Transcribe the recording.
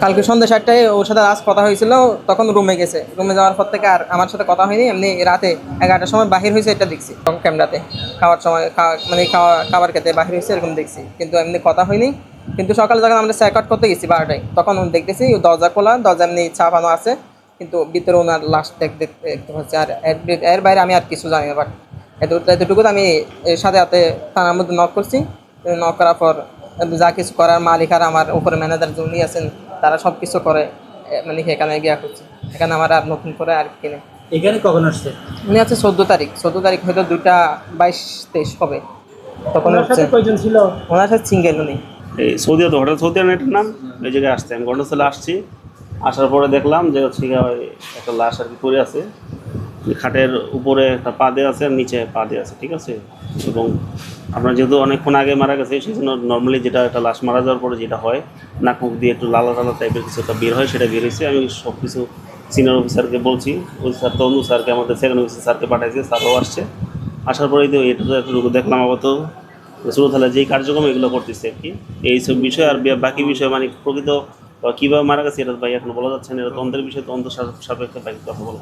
কালকে সন্ধ্যা 7টায় ওর সাথে লাস্ট কথা হয়েছিল, তখন রুমে গেছে। রুমে যাওয়ার পর থেকে আর আমার সাথে কথা হয়নি। এমনি রাতে 11টার সময় বাহির হয়েছে, এটা দেখছি ক্যামেরাতে। খাওয়ার সময় মানে খাবার খেতে বাহির হয়েছে এরকম দেখছি, কিন্তু এমনি কথা হয়নি। কিন্তু সকালে যখন আমরা চেক আউট করতে গেছি 12টায়, তখন দেখতেছি দরজা খোলা, দরজা এমনি চাপানো আছে, কিন্তু ভিতরে ওনার লাশ দেখতে পাচ্ছি। আর এর বাইরে আমি আর কিছু জানি না। বাট এতটুকু আমি এর সাথে হাতে থানার মধ্যে নক করছি। নক করার পর যা কিছু করার মালিক আর আমার উপরে ম্যানেজার যিনি আছেন, তারা সব কিছু করে। মানে এখানে গিয়া করছি। এখানে আমার আর নতুন করে আর কি নেই। এখানে কখন আসছে? উনি আছে 14 তারিখ হয়তো 2টা 22-23 হবে। তখন ওনার সাথে কয়জন ছিল? ওনার সাথে সিঙ্গেল উনি। এই সৌদি আরব, হঠাৎ সৌদি আরব এটার নাম, ওই জায়গায় আসছে। আমি ঘটনাস্থলে আসছি, আসার পরে দেখলাম যে হচ্ছে একটা লাশ আর কি পড়ে আছে। খাটের উপরে একটা পা দেওয়া আছে আর নিচে পা দেওয়া আছে, ঠিক আছে। এবং আপনার যেহেতু অনেকক্ষণ আগে মারা গেছে, সেই জন্য নর্মালি যেটা একটা লাশ মারা যাওয়ার পরে যেটা হয়, নাক মুখ দিয়ে একটু লালা লালা টাইপের কিছু একটা বের হয়, সেটা বের হয়েছে। আমি সব কিছু সিনিয়র অফিসারকে বলছি, ওই স্যার তো অন্য স্যারকে, আমাদের সেকেন্ড অফিসার স্যারকে পাঠাইছে, স্যারও আসছে। আসার পরেই তো এটা তো একটু দেখলাম আপাতত সুরতালা যেই কার্যক্রম এগুলো করতেছে আর কি। এইসব বিষয় আর বাকি বিষয় মানে প্রকৃত কীভাবে মারা গেছে এটা ভাই এখন বলা যাচ্ছে না। এটা তন্ত্রের বিষয়, তন্ত্র সাপেক্ষে বাকি কথা বলা।